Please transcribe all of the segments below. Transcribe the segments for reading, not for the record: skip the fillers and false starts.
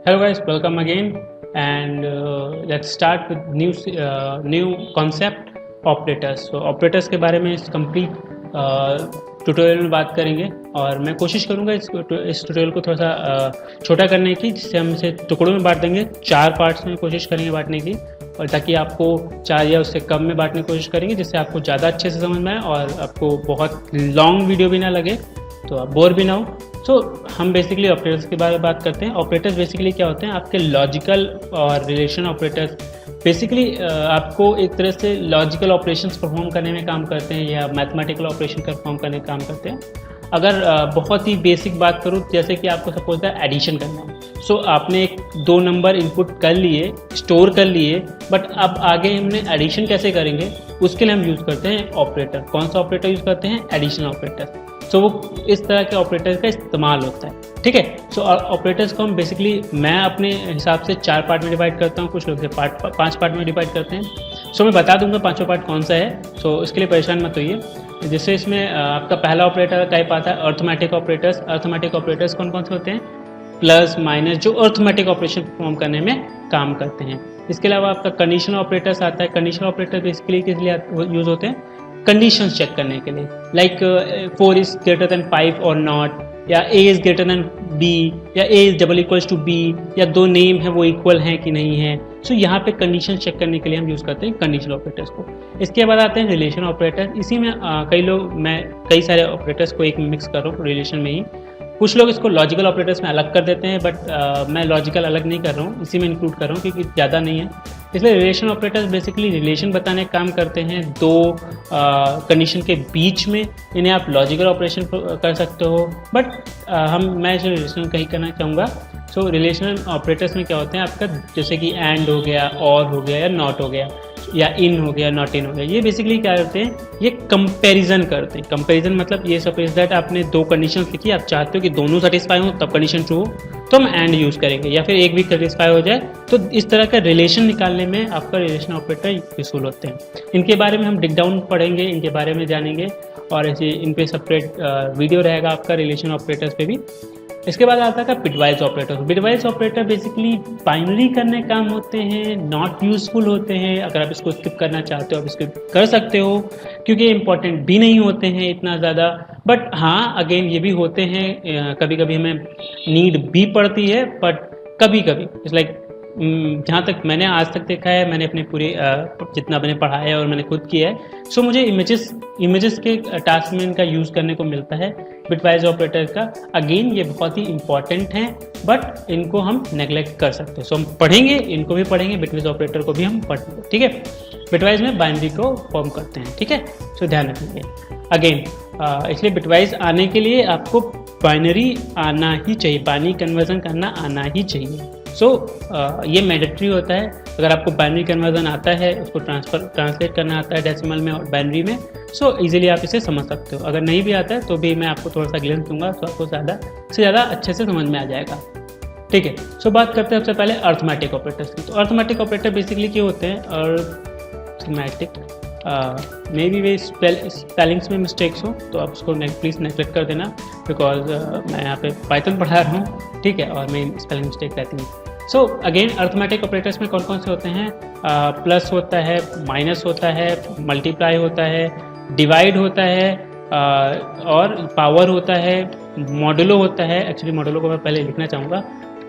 Hello guys, welcome again and let's start with new concept operators. So operators के बारे में इस complete tutorial में बात करेंगे और मैं कोशिश करूँगा इस ट्यूटोरियल को थोड़ा सा छोटा करने की, जिससे हम इसे टुकड़ों में बांट देंगे। 4 पार्ट्स में कोशिश करेंगे बांटने की, और ताकि आपको 4 या उससे कम में बांटने की कोशिश करेंगे, जिससे आपको ज़्यादा अच्छे से समझ में आए और आपको बहुत लॉन्ग वीडियो भी ना लगे, तो आप बोर भी ना हो। सो हम बेसिकली ऑपरेटर्स के बारे में बात करते हैं। ऑपरेटर्स बेसिकली क्या होते हैं? आपके लॉजिकल और रिलेशन ऑपरेटर्स बेसिकली आपको एक तरह से लॉजिकल ऑपरेशंस परफॉर्म करने में काम करते हैं या मैथमेटिकल ऑपरेशन परफॉर्म करने में काम करते हैं। अगर बहुत ही बेसिक बात करूँ, जैसे कि आपको सपोज है एडिशन करना है। सो आपने 2 नंबर इनपुट कर लिए, स्टोर कर लिए, बट अब आगे हमने एडिशन कैसे करेंगे, उसके लिए हम यूज़ करते हैं ऑपरेटर। कौन सा ऑपरेटर यूज़ करते हैं? Addition operator. सो वो इस तरह के ऑपरेटर का इस्तेमाल होता है, ठीक है। सो ऑपरेटर्स को हम बेसिकली मैं अपने हिसाब से 4 पार्ट में डिवाइड करता हूँ, कुछ लोग 5 पार्ट में डिवाइड करते हैं। सो मैं बता दूंगा 5वां पार्ट कौन सा है, सो इसके लिए परेशान मत होइए। जैसे इसमें आपका पहला ऑपरेटर टाइप आता है अर्थमेटिक ऑपरेटर्स। अर्थमेटिक ऑपरेटर्स कौन कौन से होते हैं? प्लस माइनस, जो अर्थमेटिक ऑपरेशन परफॉर्म करने में काम करते हैं। इसके अलावा आपका कंडीशनल ऑपरेटर्स आता है। कंडीशनल ऑपरेटर बेसिकली किस लिए यूज़ होते हैं? कंडीशंस चेक करने के लिए, लाइक 4 इज ग्रेटर देन 5 और नॉट, या a is greater than b, या a is double equals to b, या 2 नेम है वो इक्वल हैं कि नहीं है। सो यहाँ पे कंडीशन चेक करने के लिए हम यूज़ करते हैं कंडीशनल ऑपरेटर्स को। इसके बाद आते हैं रिलेशन ऑपरेटर। इसी में मैं कई सारे ऑपरेटर्स को एक मिक्स कर रहा हूँ रिलेशन में ही। कुछ लोग इसको लॉजिकल ऑपरेटर्स में अलग कर देते हैं, बट मैं लॉजिकल अलग नहीं कर रहा हूँ, इसी में इंक्लूड कर रहा हूँ क्योंकि ज़्यादा नहीं है। इसलिए रिलेशन ऑपरेटर्स बेसिकली रिलेशन बताने का काम करते हैं 2 कंडीशन के बीच में। इन्हें आप लॉजिकल ऑपरेशन कर सकते हो, बट मैं जो रिलेशन कहीं करना चाहूँगा। सो रिलेशनल ऑपरेटर्स में क्या होते हैं आपका, जैसे कि एंड हो गया, और हो गया, या नॉट हो गया, या इन हो गया, नॉट इन हो गया। ये बेसिकली क्या करते हैं? ये कंपैरिजन करते हैं। कंपैरिजन मतलब ये सपोज दैट आपने 2 कंडीशन लिखी, आप चाहते हो कि दोनों सेटिस्फाई हो तब कंडीशन ट्रू हो, तो हम एंड यूज़ करेंगे, या फिर एक भी सेटिस्फाई हो जाए। तो इस तरह का रिलेशन निकालने में आपका रिलेशन ऑपरेटर यूजफुल होते हैं। इनके बारे में हम डिग डाउन पढ़ेंगे, इनके बारे में जानेंगे, और ऐसे इन पे सेपरेट वीडियो रहेगा आपका रिलेशन ऑपरेटर्स पे भी। इसके बाद आता है bitwise operator. Bitwise operator basically binary करने काम होते हैं, नॉट यूजफुल होते हैं। अगर आप इसको स्किप करना चाहते हो आप इसको कर सकते हो, क्योंकि इंपॉर्टेंट भी नहीं होते हैं इतना ज़्यादा। बट हाँ, अगेन ये भी होते हैं, कभी कभी हमें नीड भी पड़ती है, बट कभी कभी इट्स लाइक जहाँ तक मैंने आज तक देखा है, मैंने अपने पूरे जितना मैंने पढ़ा है और मैंने खुद किया है, सो मुझे इमेजेस के टास्क में इनका यूज़ करने को मिलता है बिटवाइज ऑपरेटर का। अगेन ये बहुत ही इंपॉर्टेंट हैं, बट इनको हम नेग्लेक्ट कर सकते हैं। सो हम पढ़ेंगे, इनको भी पढ़ेंगे, बिटवाइज ऑपरेटर को भी हम पढ़ेंगे, ठीक है। बिटवाइज में बाइनरी को फॉर्म करते हैं, ठीक है। सो ध्यान रखिए अगेन, इसलिए बिटवाइज आने के लिए आपको बाइनरी आना ही चाहिए, बाइनरी कन्वर्जन करना आना ही चाहिए। सो ये मैंडेटरी होता है। अगर आपको बाइनरी कन्वर्जन आता है, उसको ट्रांसलेट करना आता है डेसिमल में और बाइनरी में, सो इजीली आप इसे समझ सकते हो। अगर नहीं भी आता है तो भी मैं आपको थोड़ा सा ग्लिम्स दूंगा, तो आपको ज़्यादा से ज़्यादा अच्छे से समझ में आ जाएगा, ठीक है। सो बात करते हैं सबसे पहले अर्थमेटिक ऑपरेटर्स की। तो अर्थमेटिक ऑपरेटर बेसिकली क्या होते हैं? Arithmetic may be way spellings में मिस्टेक्स हो तो आप उसको प्लीज़ नेगलेक्ट कर देना, बिकॉज मैं यहाँ पे पाइथन पढ़ा रहा हूँ, ठीक है, और मेरी स्पेलिंग मिस्टेक रहती है। सो अगेन अर्थमेटिक ऑपरेटर्स में कौन कौन से होते हैं? प्लस होता है, माइनस होता है, मल्टीप्लाई होता है, डिवाइड होता है, और पावर होता है, मॉडुलो होता है। एक्चुअली मॉडुलो को मैं पहले लिखना चाहूँगा,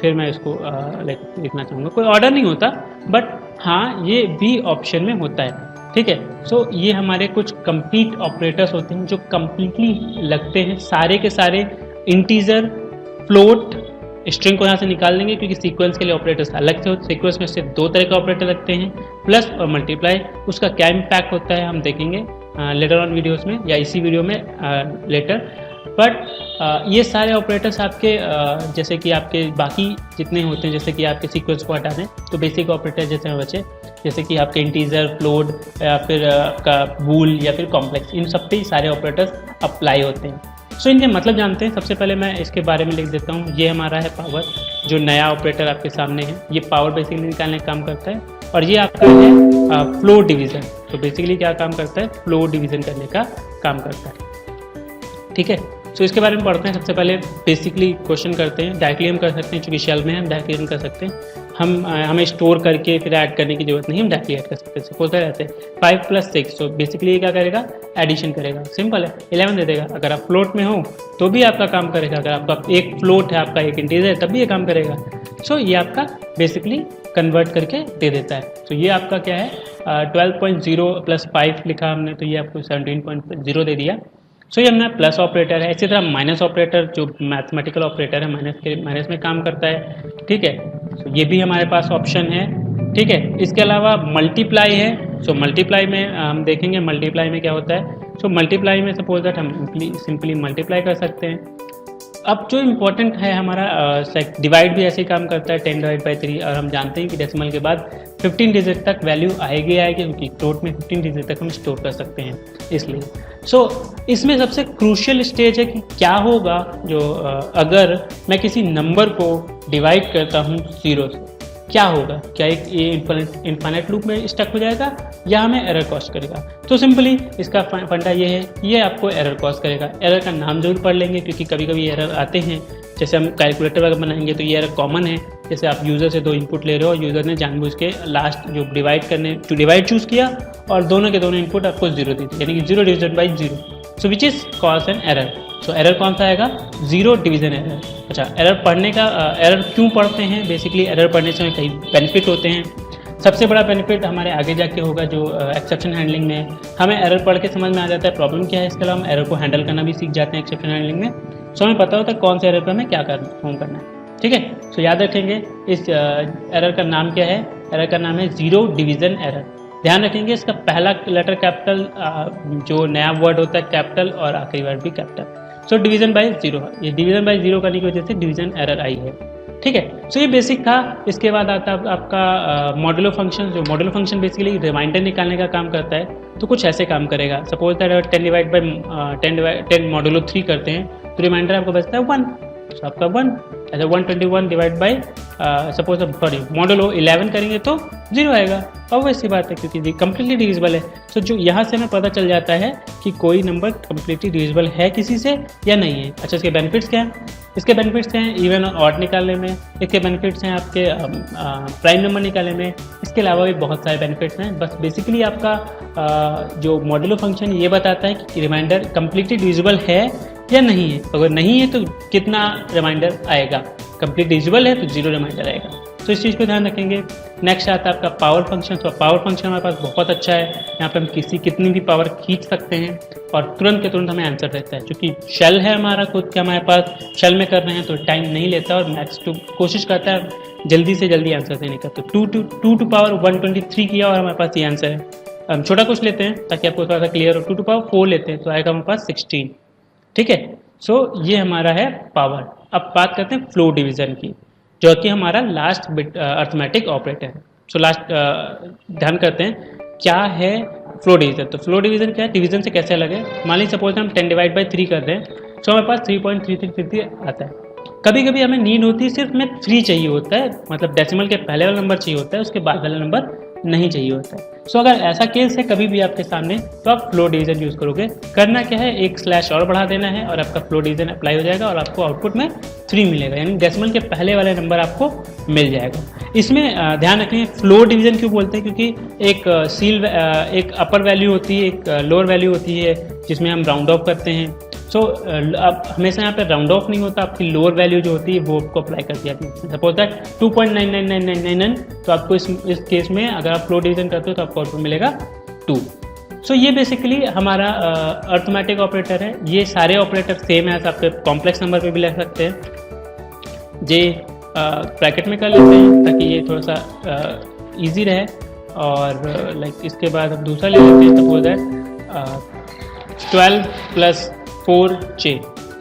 फिर मैं इसको लिखना चाहूँगा। कोई ऑर्डर नहीं होता, बट हाँ ये भी ऑप्शन में होता है, ठीक है। सो ये हमारे कुछ कंप्लीट ऑपरेटर्स होते हैं जो कंप्लीटली लगते हैं, सारे के सारे इंटीजर, फ्लोट, स्ट्रिंग को यहाँ से निकाल देंगे, क्योंकि सीक्वेंस के लिए ऑपरेटर्स अलग से होते हैं। सीक्वेंस में से 2 तरह के ऑपरेटर लगते हैं, प्लस और मल्टीप्लाई। उसका क्या इम्पैक्ट होता है हम देखेंगे लेटर ऑन वीडियोस में, या इसी वीडियो में लेटर। बट ये सारे ऑपरेटर्स आपके जैसे कि आपके बाकी जितने होते हैं, जैसे कि आपके सीक्वेंस को हटा दें तो बेसिक ऑपरेटर जैसे में बचे, जैसे कि आपके इंटीजर, फ्लोट, या फिर आपका बूल, या फिर कॉम्प्लेक्स, इन सब पे सारे ऑपरेटर्स अप्लाई होते हैं। सो इनके मतलब जानते हैं। सबसे पहले मैं इसके बारे में लिख देता हूँ। ये हमारा है पावर, जो नया ऑपरेटर आपके सामने है, ये पावर बेसिकली निकालने का काम करता है। और ये आपका है फ्लो डिवीज़न। तो बेसिकली क्या काम करता है? फ्लो डिवीज़न करने का काम करता है, ठीक है। सो इसके बारे में पढ़ते हैं। सबसे पहले बेसिकली क्वेश्चन करते हैं, डायरेक्टली हम कर सकते हैं, चूँकि शेल में हम डायरेक्टली हम कर सकते हैं। हमें स्टोर करके फिर ऐड करने की जरूरत नहीं, हम डायरेक्टली ऐड कर सकते हैं। सपोज रहते हैं 5 + 6, सो बेसिकली ये क्या करेगा, एडिशन करेगा, सिंपल है, 11 दे देगा। अगर आप फ्लोट में हो तो भी आपका काम करेगा, अगर आपका एक फ्लोट है, आपका एक इंटीजर है, तब भी ये काम करेगा। सो ये आपका बेसिकली कन्वर्ट करके दे देता है। तो ये आपका क्या है, 12.0 + 5 लिखा हमने, तो ये आपको 17.0 दे दिया। सो ये हमने प्लस ऑपरेटर है। इसी तरह माइनस ऑपरेटर जो मैथमेटिकल ऑपरेटर है, माइनस में काम करता है, ठीक है। सो ये भी हमारे पास ऑप्शन है, ठीक है। इसके अलावा मल्टीप्लाई है। सो मल्टीप्लाई में हम देखेंगे मल्टीप्लाई में क्या होता है। सो मल्टीप्लाई में सपोज दैट हम सिंपली मल्टीप्लाई कर सकते हैं। अब जो इम्पोर्टेंट है हमारा डिवाइड भी ऐसे ही काम करता है, 10/3, और हम जानते हैं कि डेसिमल के बाद 15 डिजिट तक वैल्यू आएगी क्योंकि फ्लोट में 15 डिजिट तक हम स्टोर कर सकते हैं, इसलिए। सो इसमें सबसे क्रूशियल स्टेज है कि क्या होगा जो अगर मैं किसी नंबर को डिवाइड करता हूँ 0 से, क्या होगा, क्या एक ये इनफाइनाइट लूप में स्टक हो जाएगा या हमें एरर कॉज करेगा। तो सिंपली इसका फंडा ये है, ये आपको एरर कॉज करेगा। एरर का नाम जरूर पढ़ लेंगे क्योंकि कभी कभी एरर आते हैं, जैसे हम कैलकुलेटर वगैरह बनाएंगे तो ये एरर कॉमन है। जैसे आप यूज़र से 2 इनपुट ले रहे हो, यूज़र ने जानबूझ के लास्ट जो डिवाइड चूज़ किया और दोनों के दोनों इनपुट आपको 0 दे दिए, यानी कि 0 division by 0, so which is cause an error. So error कौन सा आएगा, 0 डिवीजन एरर। अच्छा, एरर पढ़ने का एरर क्यों पढ़ते हैं, बेसिकली एरर पढ़ने से कई बेनिफिट होते हैं। सबसे बड़ा बेनिफिट हमारे आगे जाके होगा जो एक्सेप्शन हैंडलिंग में हमें एरर पढ़ के समझ में आ जाता है प्रॉब्लम क्या है। इसके अलावा हम एरर को हैंडल करना भी सीख जाते हैं एक्सेप्शन हैंडलिंग में। सो हमें पता होता है कौन से एरर पर हमें क्या करना है, ठीक है। सो याद रखेंगे इस एरर का नाम क्या है, एरर का नाम है 0 डिवीजन एरर। ध्यान रखेंगे इसका पहला लेटर कैपिटल, जो नया वर्ड होता है कैपिटल, और आखिरी वर्ड भी कैपिटल। सो डिवीजन बाय 0, ये डिवीजन बाय 0 करने की वजह से डिवीजन एरर आई है, ठीक है। सो ये बेसिक था। इसके बाद आता है आपका मॉड्यूलो फंक्शन। जो मॉड्यूलो फंक्शन बेसिकली रिमाइंडर निकालने का काम करता है, तो कुछ ऐसे काम करेगा। सपोज दैट 10 मॉड्यूलो 3 करते हैं तो रिमाइंडर आपको बचता है 1, तो आपका 1 ऐसा 121 डिवाइड बाई सपोज मॉड्यूलो 11 करेंगे तो 0 आएगा। ऑब्वियस सी बात है क्योंकि ये कम्प्लीटली डिविजिबल है। तो जो यहाँ से हमें पता चल जाता है कि कोई नंबर कम्प्लीटली डिविजिबल है किसी से या नहीं है। अच्छा, इसके बेनिफिट्स क्या हैं, इसके बेनिफिट्स हैं इवन और ऑड निकालने में, इसके बेनिफिट्स हैं आपके प्राइम नंबर निकालने में, इसके अलावा भी बहुत सारे बेनिफिट्स हैं। बस बेसिकली आपका जो मॉड्यूलो फंक्शन ये बताता है कि रिमाइंडर कम्प्लीटली डिविजिबल है या नहीं है। अगर नहीं है तो कितना रिमाइंडर आएगा, कंप्लीट डिविजिबल है तो 0 रिमाइंडर आएगा। तो इस चीज़ पे ध्यान रखेंगे। नेक्स्ट आता है आपका पावर फंक्शन। तो पावर फंक्शन हमारे पास बहुत अच्छा है, यहाँ पे हम कितनी भी पावर खींच सकते हैं और तुरंत के तुरंत हमें आंसर देता है। क्योंकि शेल है हमारा खुद के, हमारे पास शेल में कर रहे हैं तो टाइम नहीं लेता और मैक्स टू कोशिश करता है जल्दी से जल्दी आंसर देने का। तो 2 टू पावर 123 किया और हमारे पास ये आंसर है। हम छोटा कुछ लेते हैं ताकि आपको थोड़ा सा क्लियर हो, 2 टू पावर 4 लेते हैं तो आएगा हमारे पास 16, ठीक है। सो ये हमारा है पावर। अब बात करते हैं फ्लो डिवीज़न की, जो कि हमारा लास्ट बिट अर्थमेटिक ऑपरेटर है। सो लास्ट ध्यान करते हैं क्या है फ्लो डिवीज़न। तो फ्लो डिवीज़न क्या है, डिवीज़न से कैसे अलग है। मान लीजिए सपोज हम 10 डिवाइड बाई 3 कर रहे हैं, तो हमारे पास 3.3333 आता है। कभी कभी हमें नीड होती है सिर्फ हमें 3 चाहिए होता है, मतलब डेसिमल के पहले वाला नंबर चाहिए होता है, उसके बाद वाला नंबर नहीं चाहिए होता है। सो अगर ऐसा केस है कभी भी आपके सामने, तो आप फ्लो डिवीज़न यूज़ करोगे। करना क्या है, एक स्लैश और बढ़ा देना है और आपका फ्लो डिवीज़न अप्लाई हो जाएगा और आपको आउटपुट में 3 मिलेगा, यानी डेसिमल के पहले वाले नंबर आपको मिल जाएगा। इसमें ध्यान रखें फ्लो डिवीज़न क्यों बोलते हैं, क्योंकि एक अपर वैल्यू होती है, एक लोअर वैल्यू होती है जिसमें हम राउंड ऑफ करते हैं। सो अब हमेशा यहाँ पे राउंड ऑफ नहीं होता, आपकी लोअर वैल्यू जो होती है वो आपको अप्लाई कर दिया जाती है। सपोज दैट 2.999999, तो आपको इस केस में अगर आप फ्लो डिवीजन करते हो तो आपको आउटपुट मिलेगा 2। सो ये बेसिकली हमारा अर्थमेटिक ऑपरेटर है। ये सारे ऑपरेटर सेम है, आपके कॉम्प्लेक्स नंबर पे भी लिख सकते हैं। जे ब्रैकेट में कर लेते हैं ताकि ये थोड़ा सा ईजी रहे। और लाइक इसके बाद हम दूसरा ले लेते हैं, सपोज दैट 12 + 4j।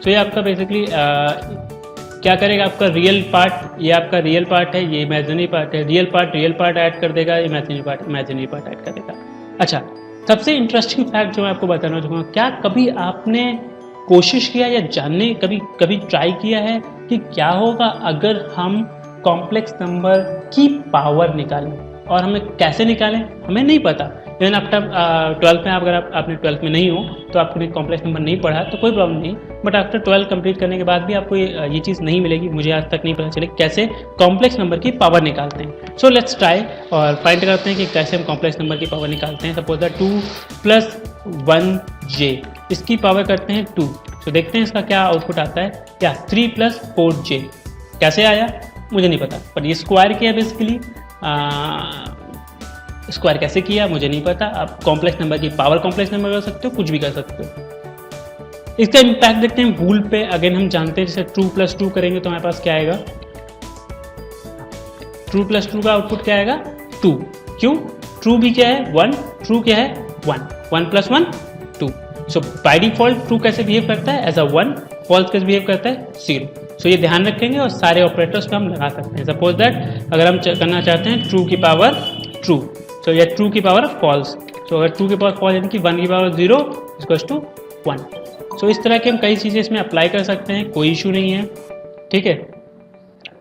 सो ये आपका बेसिकली क्या करेगा, आपका रियल पार्ट, ये आपका रियल पार्ट है, ये इमेजिनरी पार्ट है। रियल पार्ट ऐड कर देगा, इमेजिनरी पार्ट ऐड कर देगा। अच्छा, सबसे इंटरेस्टिंग फैक्ट जो मैं आपको बताना चाहूँगा, क्या कभी आपने कोशिश किया या जानने कभी ट्राई किया है कि क्या होगा अगर हम कॉम्प्लेक्स नंबर की पावर निकालें। और हमें कैसे निकालें हमें नहीं पता। इवन आफ्टर 12th में अगर आपने 12th में नहीं हो तो आपने कॉम्प्लेक्स नंबर नहीं पढ़ा तो कोई प्रॉब्लम नहीं, बट आफ्टर 12 कंप्लीट करने के बाद भी आपको ये चीज़ नहीं मिलेगी, मुझे आज तक नहीं पता चले कैसे कॉम्प्लेक्स नंबर की पावर निकालते हैं। सो लेट्स ट्राई और फाइंड करते हैं कि कैसे हम कॉम्प्लेक्स नंबर की पावर निकालते हैं। सपोज दैट 2 + 1j, इसकी पावर करते हैं 2। तो देखते हैं इसका क्या आउटपुट आता है। या 3 + 4j, कैसे आया मुझे नहीं पता, पर ये स्क्वायर किया बेसिकली। स्क्वायर कैसे किया मुझे नहीं पता। आप कॉम्प्लेक्स नंबर की पावर कॉम्प्लेक्स नंबर कर सकते हो, कुछ भी कर सकते हो। इसका इम्पैक्ट देखते हैं वूल पे। अगेन हम जानते हैं जैसे 2 + 2 करेंगे तो हमारे पास क्या आएगा, 2 + 2 का आउटपुट क्या आएगा 2। क्यों, ट्रू भी क्या है 1, ट्रू क्या है 1, 1 + 1 2। सो बाय डिफॉल्ट ट्रू कैसे बिहेव करता है एज अ 1, फॉल्स कैसे बिहेव करता है 0। सो ये ध्यान रखेंगे और सारे ऑपरेटर्स को हम लगा सकते हैं। सपोज दैट अगर हम करना चाहते हैं ट्रू की पावर ट्रू, तो ये ट्रू की पावर फॉल्स। तो अगर ट्रू की पावर फॉल्स यानी कि 1 की पावर 0 = 1। सो इस तरह के हम कई चीज़ें इसमें अप्लाई कर सकते हैं, कोई इशू नहीं है, ठीक है।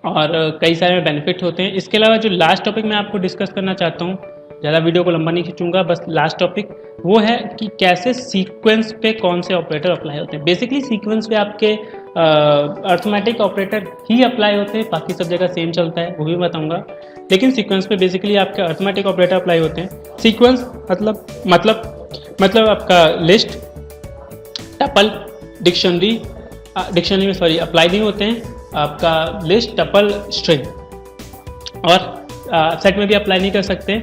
और कई सारे बेनिफिट होते हैं। इसके अलावा जो लास्ट टॉपिक मैं आपको डिस्कस करना चाहता हूँ, ज़्यादा वीडियो को लंबा नहीं खींचूंगा, बस लास्ट टॉपिक वो है कि कैसे सीक्वेंस पे कौन से ऑपरेटर अप्लाई होते हैं। बेसिकली सीक्वेंस पे आपके अर्थमेटिक ऑपरेटर ही अप्लाई होते हैं, बाकी सब जगह सेम चलता है, वो भी बताऊंगा। लेकिन सीक्वेंस पे बेसिकली आपके अर्थमेटिक ऑपरेटर अप्लाई होते हैं। सीक्वेंस मतलब आपका लिस्ट, टपल, डिक्शनरी में सॉरी अप्लाई नहीं होते हैं, आपका लिस्ट, टपल, स्ट्रिंग। और सेट में भी अप्लाई नहीं कर सकते,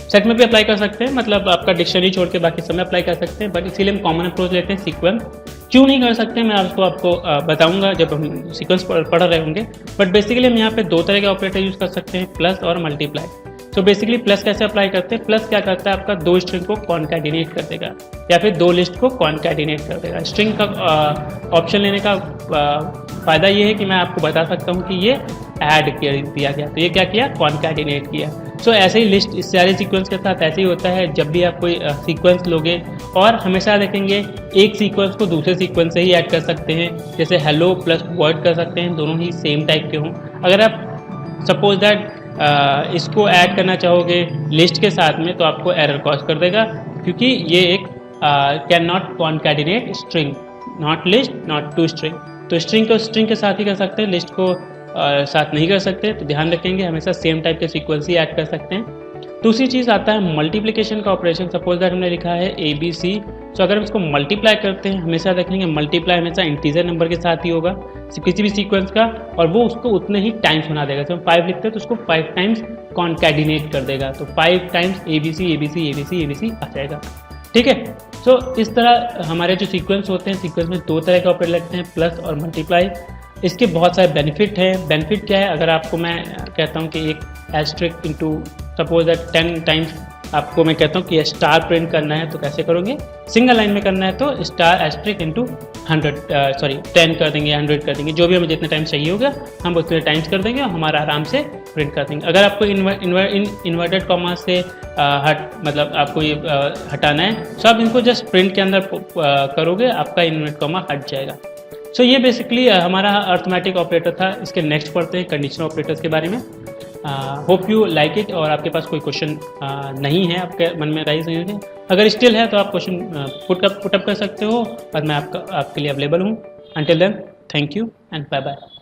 सेट में भी अप्लाई कर सकते हैं, मतलब आपका डिक्शनरी छोड़ के बाकी सब में अप्लाई कर सकते हैं, बट इसीलिए हम कॉमन अप्रोच लेते हैं। सीक्वेंस क्यों नहीं कर सकते मैं आपको बताऊंगा जब हम सीक्वेंस पढ़ रहे होंगे। बट बेसिकली हम यहाँ पे दो तरह के ऑपरेटर यूज़ कर सकते हैं, प्लस और मल्टीप्लाई। तो बेसिकली प्लस कैसे अप्लाई करते हैं, प्लस क्या करता है आपका दो स्ट्रिंग को कॉन्कैटिनेट कर देगा या फिर दो लिस्ट को कॉन्कैटिनेट कर देगा। स्ट्रिंग का ऑप्शन लेने का फ़ायदा ये है कि मैं आपको बता सकता हूँ कि ये ऐड दिया गया, तो ये क्या किया, कॉन्कैटिनेट किया। सो ऐसे ही लिस्ट इस सारे सीक्वेंस के साथ ऐसे ही होता है। जब भी आप कोई सीक्वेंस लोगे, और हमेशा देखेंगे एक सीक्वेंस को दूसरे सीक्वेंस से ही ऐड कर सकते हैं, जैसे हेलो प्लस वर्ड कर सकते हैं, दोनों ही सेम टाइप के हों। अगर आप सपोज दैट इसको ऐड करना चाहोगे लिस्ट के साथ में तो आपको एरर कॉज कर देगा, क्योंकि ये एक can not concatenate string, not list not to string. तो स्ट्रिंग को स्ट्रिंग के साथ ही कर सकते हैं, लिस्ट को साथ नहीं कर सकते। तो ध्यान रखेंगे हमेशा सेम टाइप के सीक्वेंस ही ऐड कर सकते हैं। दूसरी चीज़ आता है मल्टीप्लिकेशन का ऑपरेशन। सपोज दैट हमने लिखा है ABC, तो अगर हम इसको मल्टीप्लाई करते हैं, हमेशा देखेंगे मल्टीप्लाई हमेशा इंटीजर नंबर के साथ ही होगा किसी भी सीक्वेंस का, और वो उसको उतने ही टाइम्स बना देगा। जब हम 5 लिखते हैं तो उसको 5 टाइम्स कॉन्कैटिनेट कर देगा, तो 5 times ABC ABC ABC ABC आ जाएगा, ठीक है। तो इस तरह हमारे जो सीक्वेंस होते हैं, सीक्वेंस में दो तरह के ऑपरेटर लगते हैं, प्लस और मल्टीप्लाई। इसके बहुत सारे बेनिफिट हैं। बेनिफिट क्या है, अगर आपको मैं कहता हूँ कि एक asterisk into suppose that 10 times आपको मैं कहता हूँ कि स्टार प्रिंट करना है, तो कैसे करोगे, सिंगल लाइन में करना है तो स्टार एस्ट्रिक इंटू 10 कर देंगे, 100 कर देंगे, जो भी हमें जितने टाइम्स चाहिए होगा हम उतने टाइम्स कर देंगे और हमारा आराम से प्रिंट कर देंगे। अगर आपको इन्वर्टेड कॉमा से मतलब आपको ये हटाना है, तो आप इनको जस्ट प्रिंट के अंदर करोगे, आपका इन्वर्टेड कॉमा हट जाएगा। सो ये बेसिकली हमारा अर्थमेटिक ऑपरेटर था। इसके नेक्स्ट पढ़ते हैं कंडीशनल ऑपरेटर्स के बारे में। Hope you like it. और आपके पास कोई क्वेश्चन नहीं है, आपके मन में राइज नहीं होते, अगर स्टिल है तो आप क्वेश्चन पुट अप कर सकते हो और मैं आपके लिए अवेलेबल हूँ। Until then, thank you and bye bye.